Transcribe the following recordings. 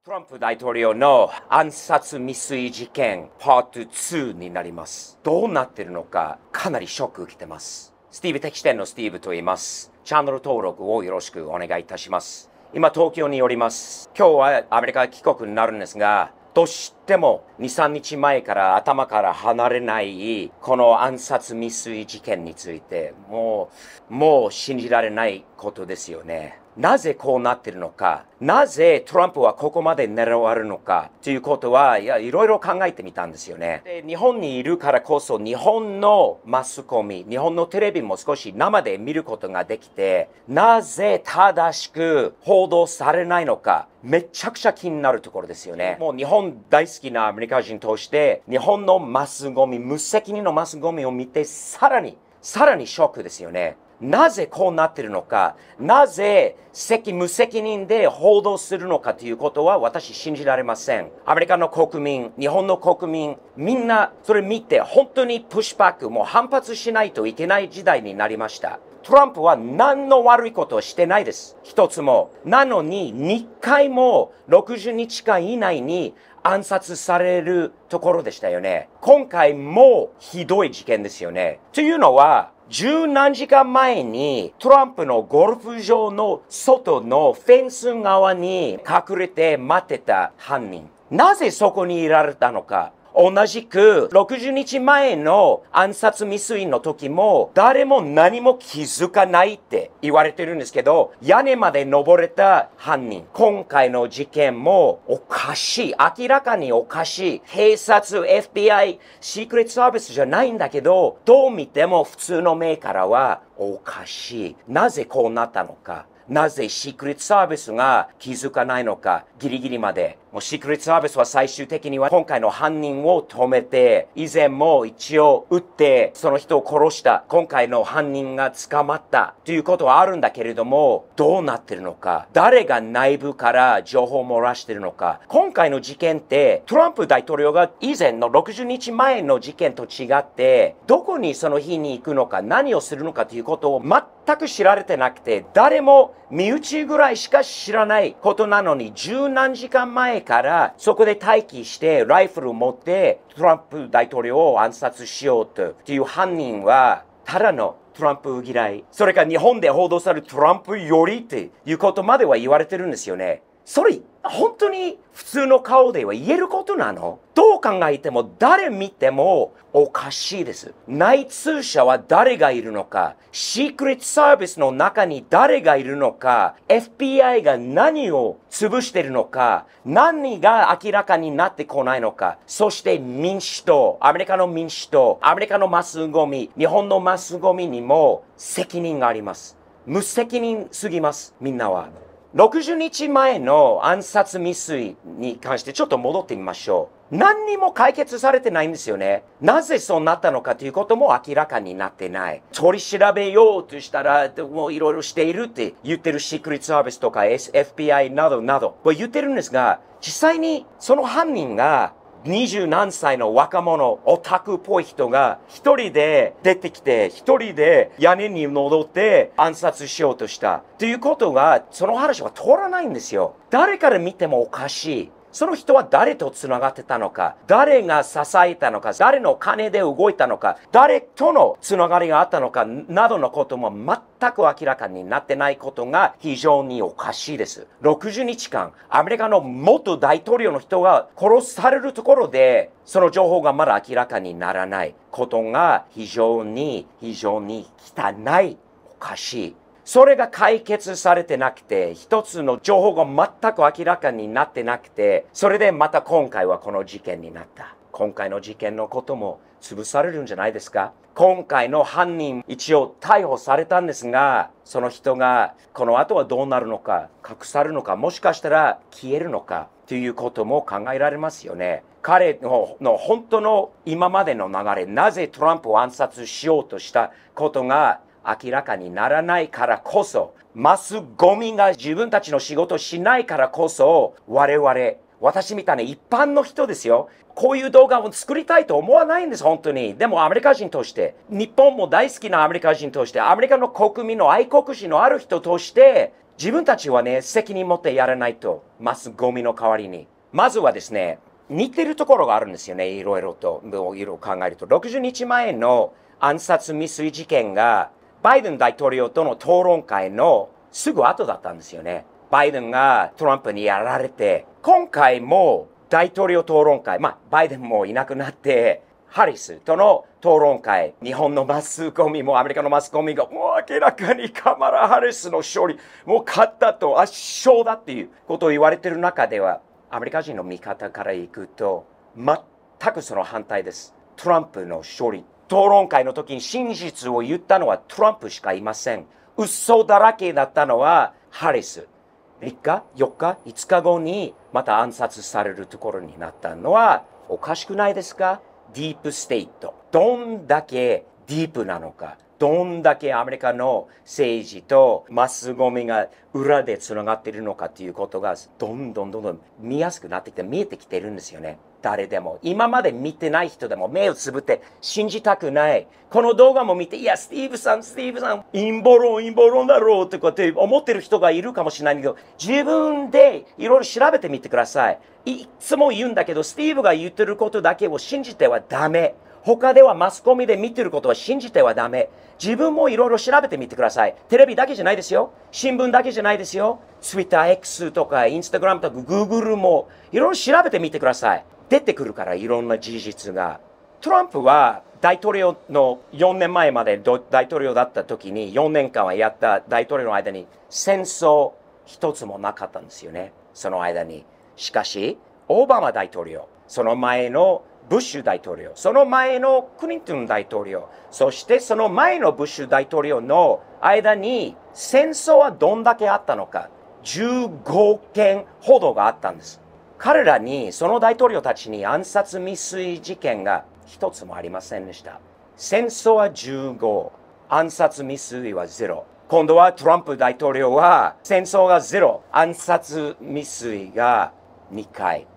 トランプ大統領の暗殺未遂事件パート2になります。どうなってるのかかなりショック受けてます。スティーブ的視点のスティーブと言います。チャンネル登録をよろしくお願いいたします。今東京におります。今日はアメリカ帰国になるんですが、どうしても2、3日前から頭から離れないこの暗殺未遂事件についてもう信じられないことですよね。なぜこうなっているのか、なぜトランプはここまで狙われるのかということはいろいろ考えてみたんですよね。で、日本にいるからこそ日本のマスコミ、日本のテレビも少し生で見ることができて、なぜ正しく報道されないのかめちゃくちゃ気になるところですよね。もう日本大好きなアメリカ人として日本のマスゴミ、無責任のマスゴミを見てさらにショックですよね。なぜこうなっているのか、なぜ無責任で報道するのかということは私信じられません。アメリカの国民、日本の国民、みんなそれ見て本当にプッシュバック、もう反発しないといけない時代になりました。トランプは何の悪いことをしてないです。一つも。なのに2回も60日間以内に暗殺されるところでしたよね。今回もひどい事件ですよね。というのは、十何時間前にトランプのゴルフ場の外のフェンス側に隠れて待ってた犯人。なぜそこにいられたのか。同じく60日前の暗殺未遂の時も誰も何も気づかないって言われてるんですけど、屋根まで登れた犯人。今回の事件もおかしい。明らかにおかしい。警察、FBI、シークレットサービスじゃないんだけど、どう見ても普通の目からはおかしい。なぜこうなったのか。なぜシークレットサービスが気づかないのか、ギリギリまで。もうシークレットサービスは最終的には今回の犯人を止めて、以前も一応撃ってその人を殺した、今回の犯人が捕まったということはあるんだけれども、どうなってるのか、誰が内部から情報を漏らしてるのか。今回の事件ってトランプ大統領が以前の60日前の事件と違って、どこにその日に行くのか、何をするのかということを全く知られてなくて、誰も身内ぐらいしか知らないことなのに、十何時間前からそこで待機してライフルを持ってトランプ大統領を暗殺しようという犯人はただのトランプ嫌い、それから日本で報道されるトランプよりっていうことまでは言われてるんですよね。それ本当に普通の顔では言えることなの？どう考えても誰見てもおかしいです。内通者は誰がいるのか、シークレットサービスの中に誰がいるのか、FBI が何を潰しているのか、何が明らかになってこないのか、そして民主党、アメリカの民主党、アメリカのマスゴミ、日本のマスゴミにも責任があります。無責任すぎます、みんなは。60日前の暗殺未遂に関してちょっと戻ってみましょう。何にも解決されてないんですよね。なぜそうなったのかということも明らかになってない。取り調べようとしたら、もういろいろしているって言ってるシークレットサービスとか FBI などなど言ってるんですが、実際にその犯人が20何歳の若者、オタクっぽい人が一人で出てきて、一人で屋根に登って暗殺しようとしたということが、その話は通らないんですよ。誰から見てもおかしい。その人は誰と繋がってたのか、誰が支えたのか、誰の金で動いたのか、誰との繋がりがあったのかなどのことも全く明らかになってないことが非常におかしいです。60日間、アメリカの元大統領の人が殺されるところで、その情報がまだ明らかにならないことが非常に汚い、おかしい。それが解決されてなくて、一つの情報が全く明らかになってなくて、それでまた今回はこの事件になった。今回の事件のことも潰されるんじゃないですか？今回の犯人、一応逮捕されたんですが、その人がこの後はどうなるのか、隠されるのか、もしかしたら消えるのかということも考えられますよね。彼の本当の今までの流れ、なぜトランプを暗殺しようとしたことが明らかにならないからこそ、マスゴミが自分たちの仕事をしないからこそ、私みたいな一般の人ですよ。こういう動画を作りたいと思わないんです、本当に。でもアメリカ人として、日本も大好きなアメリカ人として、アメリカの国民の愛国心のある人として、自分たちはね、責任持ってやらないと、マスゴミの代わりに。まずはですね、似てるところがあるんですよね、いろいろと。いろいろ考えると。60日前の暗殺未遂事件が、バイデン大統領との討論会のすぐ後だったんですよね。バイデンがトランプにやられて、今回も大統領討論会、バイデンもいなくなって、ハリスとの討論会、日本のマスコミもアメリカのマスコミがもう明らかにカマラ・ハリスの勝利、もう勝ったと圧勝だっていうことを言われている中では、アメリカ人の見方からいくと、全くその反対です。トランプの勝利。討論会の時に真実を言ったのはトランプしかいません。嘘だらけだったのはハリス。3日、4日、5日後にまた暗殺されるところになったのはおかしくないですか？ディープステイト。どんだけディープなのか。どんだけアメリカの政治とマスゴミが裏でつながっているのかということがどんどん見やすくなってきて見えてきてるんですよね。誰でも。今まで見てない人でも目をつぶって信じたくない。この動画も見て、いや、スティーブさん、陰謀論だろうとかって思ってる人がいるかもしれないけど、自分でいろいろ調べてみてください。いつも言うんだけど、スティーブが言ってることだけを信じてはダメ。他ではマスコミで見てることは信じてはダメ。自分もいろいろ調べてみてください。テレビだけじゃないですよ。新聞だけじゃないですよ。Twitter、X とか Instagram とか Google もいろいろ調べてみてください。出てくるからいろんな事実が。トランプは大統領の4年前まで大統領だった時に4年間はやった大統領の間に戦争一つもなかったんですよね。その間に。しかし、オバマ大統領、その前のブッシュ大統領、その前のクリントン大統領、そしてその前のブッシュ大統領の間に戦争はどんだけあったのか、15件ほどがあったんです。彼らに、その大統領たちに暗殺未遂事件が一つもありませんでした。戦争は15、暗殺未遂は0。今度はトランプ大統領は戦争が0、暗殺未遂が2回。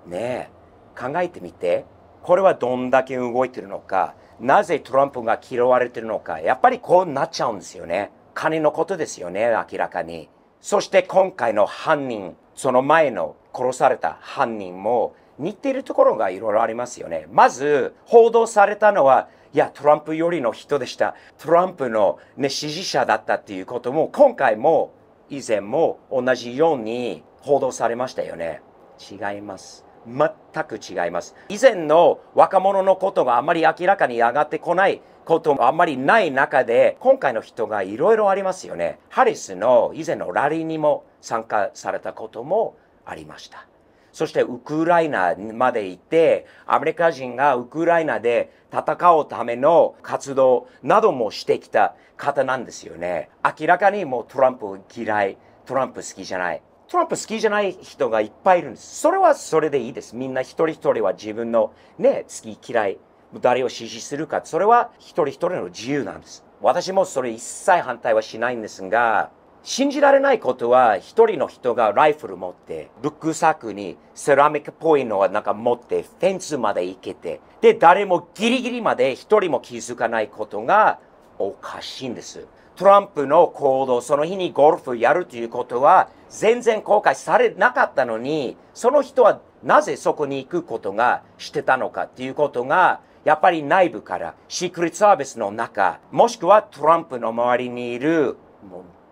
ねえ、考えてみて。これはどんだけ動いてるのか、なぜトランプが嫌われてるのか、やっぱりこうなっちゃうんですよね。金のことですよね、明らかに。そして今回の犯人、その前の殺された犯人も似ているところがいろいろありますよね。まず、報道されたのは、いや、トランプよりの人でした。トランプの、支持者だったっていうことも、今回も以前も同じように報道されましたよね。違います。全く違います。以前の若者のことがあまり明らかに上がってこないこともあんまりない中で、今回の人がいろいろありますよね。ハリスの以前のラリーにも参加されたこともありました。そしてウクライナまで行って、アメリカ人がウクライナで戦うための活動などもしてきた方なんですよね。明らかにもうトランプ嫌い、トランプ好きじゃない。トランプ好きじゃない人がいっぱいいるんです。それはそれでいいです。みんな一人一人は自分の好き嫌い、誰を支持するか、それは一人一人の自由なんです。私もそれ一切反対はしないんですが、信じられないことは一人の人がライフル持って、ルックサックにセラミックっぽいのは持って、フェンスまで行けて、で、誰もギリギリまで一人も気づかないことがおかしいんです。トランプの行動、その日にゴルフやるということは全然公開されなかったのに、その人はなぜそこに行くことがしてたのかっていうことが、やっぱり内部からシークレットサービスの中、もしくはトランプの周りにいる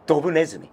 ドブネズミ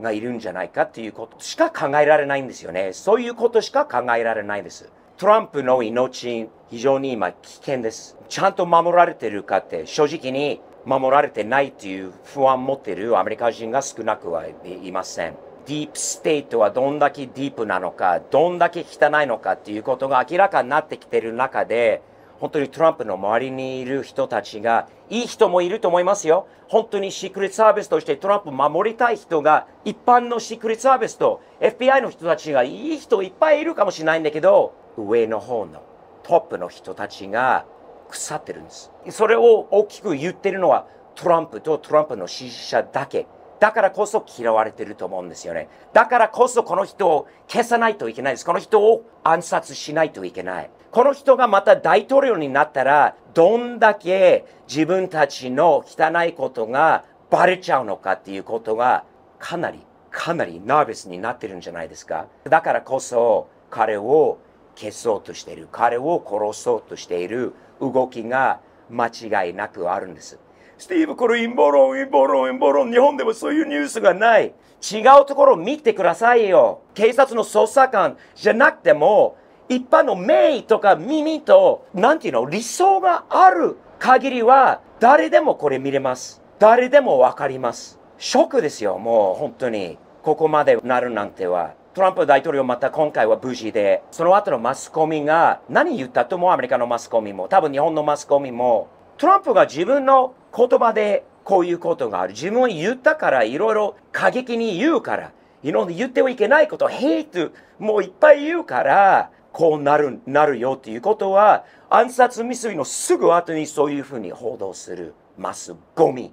がいるんじゃないかっていうことしか考えられないんですよね。そういうことしか考えられないです。トランプの命、非常に今危険です。ちゃんと守られてるかって正直に守られてないっていう不安を持っているアメリカ人が少なくはいません。ディープステートはどんだけディープなのか、どんだけ汚いのかっていうことが明らかになってきている中で、本当にトランプの周りにいる人たちが、いい人もいると思いますよ。本当にシークレットサービスとしてトランプを守りたい人が、一般のシークレットサービスと FBI の人たちがいい人いっぱいいるかもしれないんだけど、上の方のトップの人たちが腐ってるんです。それを大きく言ってるのはトランプとトランプの支持者だけ。だからこそ嫌われてると思うんですよね。だからこそこの人を消さないといけないです。この人を暗殺しないといけない。この人がまた大統領になったら、どんだけ自分たちの汚いことがバレちゃうのかっていうことがかなりナーバスになってるんじゃないですか。だからこそ彼を消そうとしている、彼を殺そうとしている動きが間違いなくあるんです。スティーブ、これ陰謀論、日本でもそういうニュースがない。違うところを見てくださいよ。警察の捜査官じゃなくても、一般の目とか耳と、理想がある限りは、誰でもこれ見れます。誰でもわかります。ショックですよ、もう本当に。ここまでなるなんては。トランプ大統領また今回は無事で、その後のマスコミが何言ったともアメリカのマスコミも、多分日本のマスコミも、トランプが自分の言葉でこういうことがある。自分は言ったからいろいろ過激に言うから、いろんな言ってはいけないこと、ヘイトもういっぱい言うから、こうなるよっていうことは、暗殺未遂のすぐ後にそういうふうに報道するマスゴミ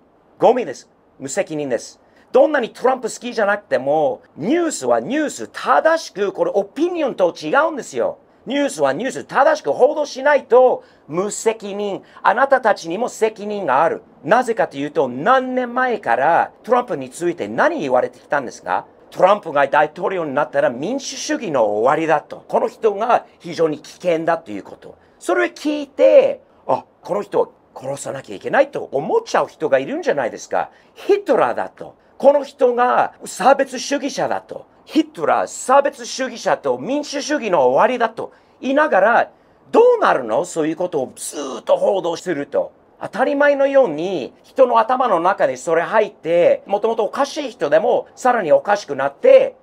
です。無責任です。どんなにトランプ好きじゃなくても、ニュースはニュース正しく、これオピニオンと違うんですよ。ニュースはニュース正しく報道しないと無責任。あなたたちにも責任がある。なぜかというと、何年前からトランプについて何言われてきたんですか？トランプが大統領になったら民主主義の終わりだと。この人が非常に危険だということ。それを聞いて、この人を殺さなきゃいけないと思っちゃう人がいるんじゃないですか。ヒトラーだと。この人が差別主義者だと。ヒトラー、差別主義者と民主主義の終わりだと言いながら、どうなるの？そういうことをずっと報道すると。当たり前のように人の頭の中でそれ入って、もともとおかしい人でもさらにおかしくなって、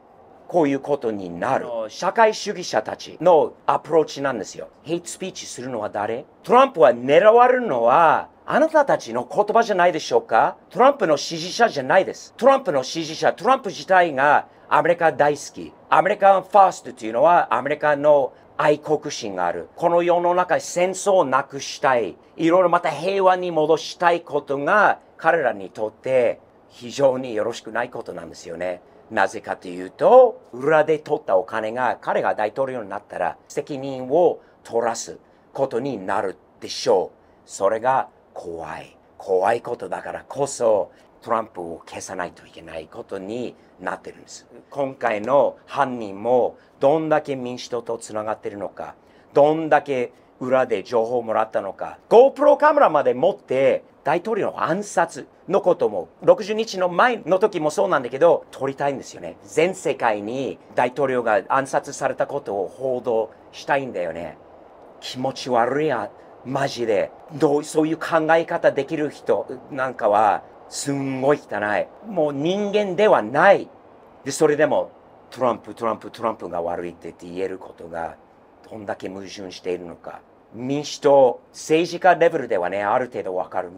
こういうことになる。社会主義者たちのアプローチなんですよ。ヘイトスピーチするのは誰？トランプは狙われるのは、あなたたちの言葉じゃないでしょうか？トランプの支持者じゃないです。トランプの支持者、トランプ自体がアメリカ大好き。アメリカンファーストというのはアメリカの愛国心がある。この世の中戦争をなくしたい。いろいろまた平和に戻したいことが彼らにとって非常によろしくないことなんですよね。なぜかというと、裏で取ったお金が彼が大統領になったら責任を取らすことになるでしょう。それが怖いことだからこそトランプを消さないといけないことになってるんです。今回の犯人もどんだけ民主党とつながってるのか、どんだけ裏で情報をもらったのか、GoPro カメラまで持って大統領の暗殺のことも60日の前の時もそうなんだけど撮りたいんですよね。全世界に大統領が暗殺されたことを報道したいんだよね。気持ち悪いやマジでそういう考え方できる人なんかはすんごい汚い。もう人間ではない。でそれでもトランプが悪いって言えることがどんだけ矛盾しているのか。民主党政治家レベルではね、ある程度わかる。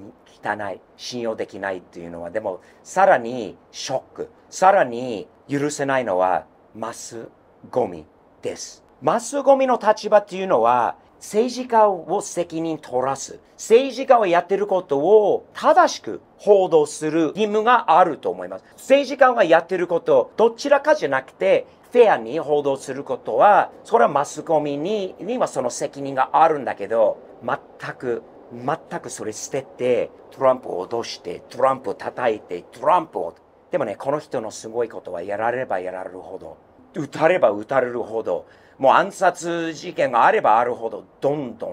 汚い、信用できないっていうのは、でもさらにショック、さらに許せないのはマスゴミです。マスゴミの立場っていうのは政治家を責任取らす。政治家がやってることを正しく報道する義務があると思います。政治家がやってること、どちらかじゃなくて、フェアに報道することは、それはマスコミにはその責任があるんだけど、全くそれ捨てて、トランプを脅して、トランプを叩いて、でもね、この人のすごいことはやられればやられるほど、撃たれば撃たれるほど、もう暗殺事件があればあるほど、どんど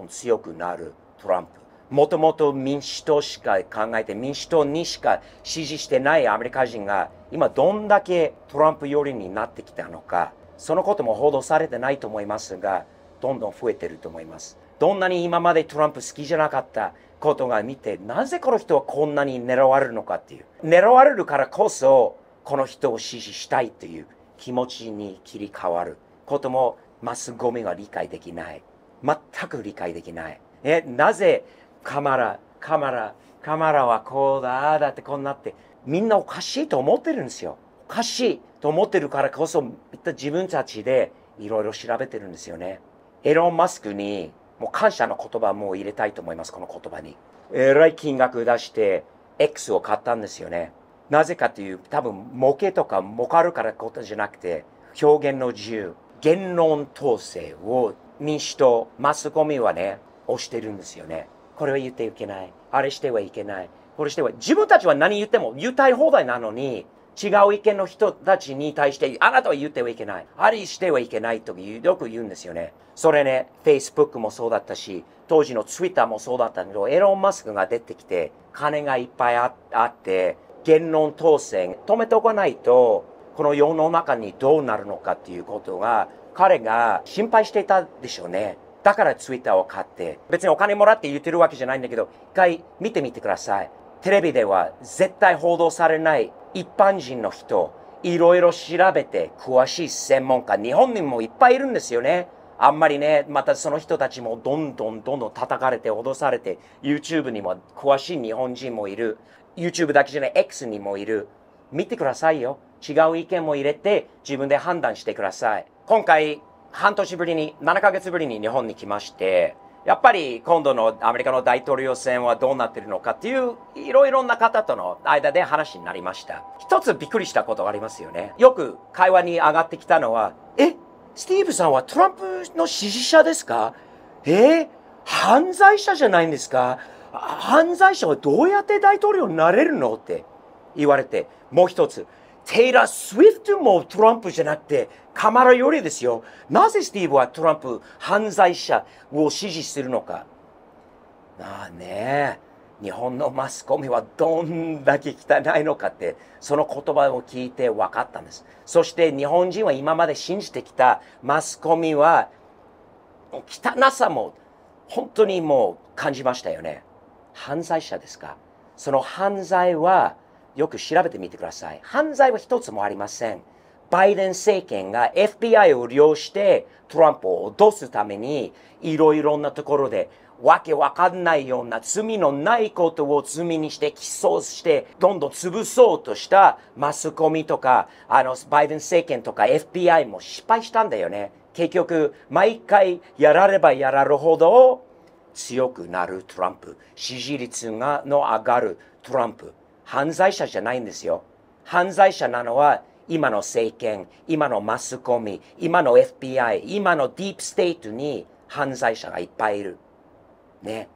ん強くなるトランプ。もともと民主党しか考えて、民主党にしか支持してないアメリカ人が、今どんだけトランプ寄りになってきたのか、そのことも報道されてないと思いますが、どんどん増えてると思います。どんなに今までトランプ好きじゃなかったことが見て、なぜこの人はこんなに狙われるのかっていう。狙われるからこそ、この人を支持したいという気持ちに切り替わることも、マスゴミは理解できない。全く理解できない。なぜカマラはこうだ、ああだってこうなって、みんなおかしいと思ってるんですよ。おかしいと思ってるからこそ、自分たちでいろいろ調べてるんですよね。エロン・マスクに、もう感謝の言葉も入れたいと思います、この言葉に。えらい金額出して、X を買ったんですよね。なぜかという、多分、儲けとか儲かるからことじゃなくて、表現の自由、言論統制を民主党、マスコミはね、押してるんですよね。これは言ってはいけない。あれしてはいけない。これしては自分たちは何言っても言いたい放題なのに、違う意見の人たちに対して、あなたは言ってはいけない。ありしてはいけないとよく言うんですよね。それね、Facebook もそうだったし、当時の Twitter もそうだったけど、エロン・マスクが出てきて、金がいっぱいあって、言論統制止めておかないと、この世の中にどうなるのかっていうことが、彼が心配していたでしょうね。だから Twitter を買って、別にお金もらって言ってるわけじゃないんだけど、一回見てみてください。テレビでは絶対報道されない一般人の人、いろいろ調べて詳しい専門家、日本にもいっぱいいるんですよね。あんまりね、またその人たちもどんどん叩かれて脅されて、YouTube にも詳しい日本人もいる。YouTube だけじゃない X にもいる。見てくださいよ。違う意見も入れて自分で判断してください。今回、半年ぶりに、7ヶ月ぶりに日本に来まして、やっぱり今度のアメリカの大統領選はどうなってるのかっていう、いろいろな方との間で話になりました。一つびっくりしたことがありますよね。よく会話に上がってきたのは、スティーブさんはトランプの支持者ですか？犯罪者じゃないんですか？犯罪者はどうやって大統領になれるのって言われて、もう一つ、テイラー・スウィフトもトランプじゃなくて、カマラよりですよ。なぜスティーブはトランプ、犯罪者を支持するのか。日本のマスコミはどんだけ汚いのかって、その言葉を聞いて分かったんです。そして日本人は今まで信じてきたマスコミは、汚さも本当にもう感じましたよね。犯罪者ですか？その犯罪は、よく調べてみてください。犯罪は一つもありません。バイデン政権が FBI を利用してトランプを脅すためにいろいろなところでわけわかんないような罪のないことを罪にして起訴してどんどん潰そうとしたマスコミとかバイデン政権とか FBI も失敗したんだよね。結局毎回やらればやられるほど強くなるトランプ、支持率が上がるトランプ。犯罪者じゃないんですよ。犯罪者なのは今の政権、今のマスコミ、今の FBI、今のディープステートに犯罪者がいっぱいいる。ね。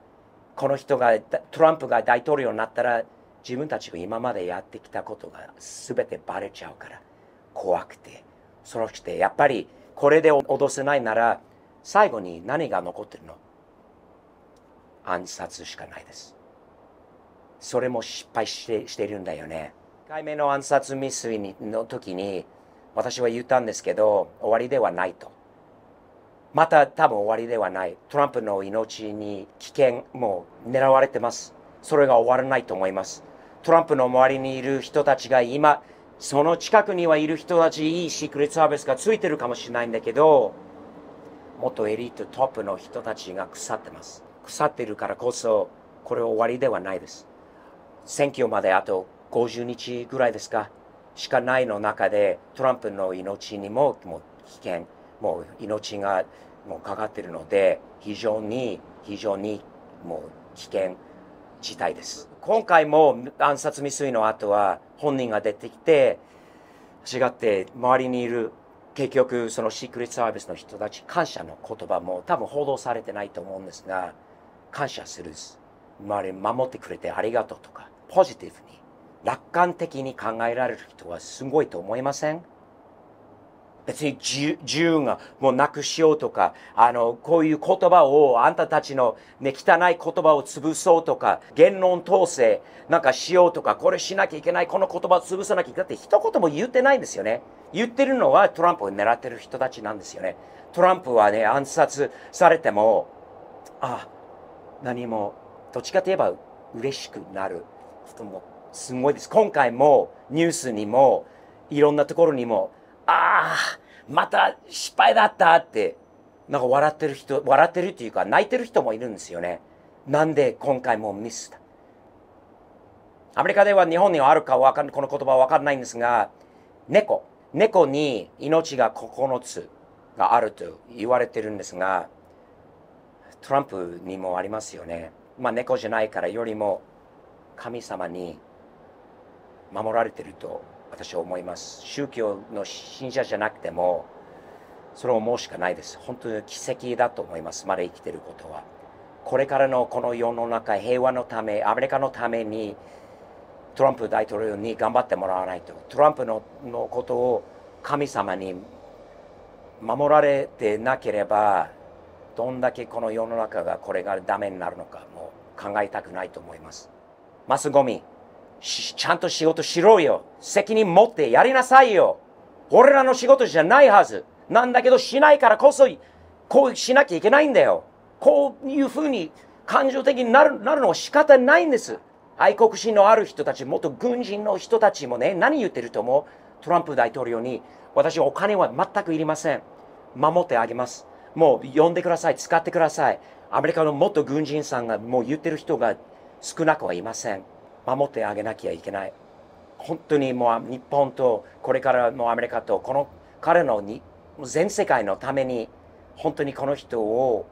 この人が、トランプが大統領になったら自分たちが今までやってきたことが全てバレちゃうから怖くて。そしてやっぱりこれで脅せないなら最後に何が残ってるの？暗殺しかないです。それも失敗しているんだよね。1回目の暗殺未遂の時に私は言ったんですけど、終わりではないと。また多分終わりではない。トランプの命に危険も狙われてます。それが終わらないと思います。トランプの周りにいる人たちが今、その近くにはいる人たち、いいシークレットサービスがついてるかもしれないんだけど、元エリートトップの人たちが腐ってます。腐ってるからこそ、これは終わりではないです。選挙まであと50日ぐらいですかしかないの中でトランプの命にも危険、もう命がもうかかっているので非常にもう危険事態です。今回も暗殺未遂の後は本人が出てきて違って周りにいる結局そのシークレットサービスの人たち感謝の言葉も多分報道されてないと思うんですが感謝する周り守ってくれてありがとうとかポジティブに楽観的に考えられる人はすごいと思いません？別に自由がもうなくしようとかこういう言葉をあんたたちの、ね、汚い言葉を潰そうとか言論統制なんかしようとかこれしなきゃいけないこの言葉を潰さなきゃいけないって一言も言ってないんですよね。言ってるのはトランプを狙ってる人たちなんですよね。トランプはね暗殺されても何もどっちかといえば嬉しくなる人もすごいです。今回もニュースにもいろんなところにもまた失敗だったってなんか笑ってるっていうか泣いてる人もいるんですよね。なんで今回もミスだ。アメリカでは日本にはあるかこの言葉は分かんないんですが猫に命が9つがあると言われてるんですがトランプにもありますよね。猫じゃないからよりも神様に守られていると私は思います。宗教の信者じゃなくてもそれを思うしかないです。本当に奇跡だと思います。まだ生きていることは。これからのこの世の中平和のためアメリカのためにトランプ大統領に頑張ってもらわないと。トランプのことを神様に守られてなければ、どんだけこの世の中がこれがダメになるのかもう考えたくないと思います。マスゴミ、ちゃんと仕事しろよ。責任持ってやりなさいよ。俺らの仕事じゃないはず。なんだけどしないからこそ、こうしなきゃいけないんだよ。こういうふうに感情的になるのは仕方ないんです。愛国心のある人たち、元軍人の人たちもね、何言ってると思う？トランプ大統領に、私お金は全くいりません。守ってあげます。もう呼んでください。使ってください。アメリカの元軍人さんがもう言ってる人が少なくはいません。守ってあげなきゃいけない。本当にもう日本とこれからのアメリカとこの彼の全世界のために本当にこの人を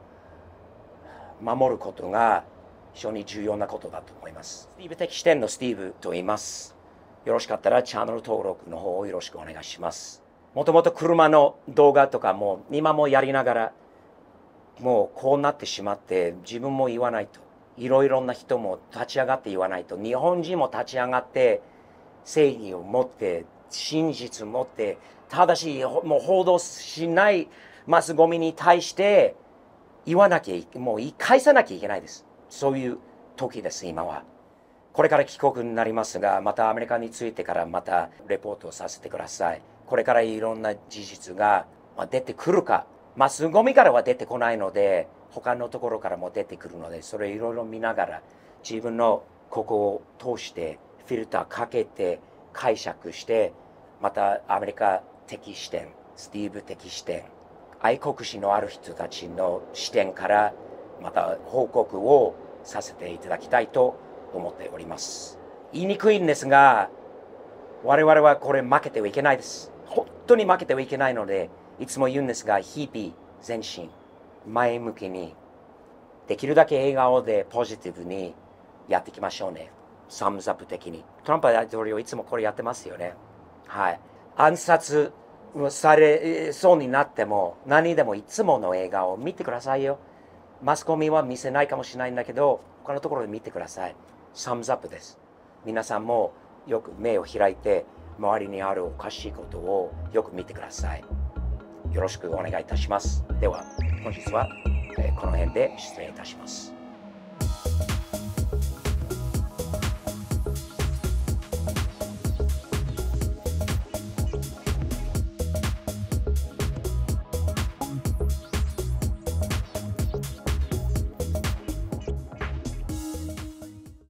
守ることが非常に重要なことだと思います。スティーブ的視点のスティーブと言います。よろしかったらチャンネル登録の方をよろしくお願いします。もともと車の動画とかも今もやりながらもうこうなってしまって自分も言わないといろいろな人も立ち上がって言わないと日本人も立ち上がって正義を持って真実を持って正しいもう報道しないマスゴミに対して言わなきゃもう言い返さなきゃいけないです。そういう時です今は。これから帰国になりますがまたアメリカに着いてからまたレポートをさせてください。これからいろんな事実が出てくるかマスゴミからは出てこないので他のところからも出てくるのでそれいろいろ見ながら自分のここを通してフィルターかけて解釈してまたアメリカ的視点スティーブ的視点愛国心のある人たちの視点からまた報告をさせていただきたいと思っております。言いにくいんですが我々はこれ負けてはいけないです。本当に負けてはいけないのでいつも言うんですが日々前進前向きにできるだけ笑顔でポジティブにやっていきましょうね。サムズアップ的にトランプ大統領いつもこれやってますよね。はい暗殺されそうになっても何でもいつもの笑顔を見てくださいよ。マスコミは見せないかもしれないんだけど他のところで見てください。サムズアップです。皆さんもよく目を開いて周りにあるおかしいことをよく見てください。よろしくお願いいたします。では本日はこの辺で失礼いたします。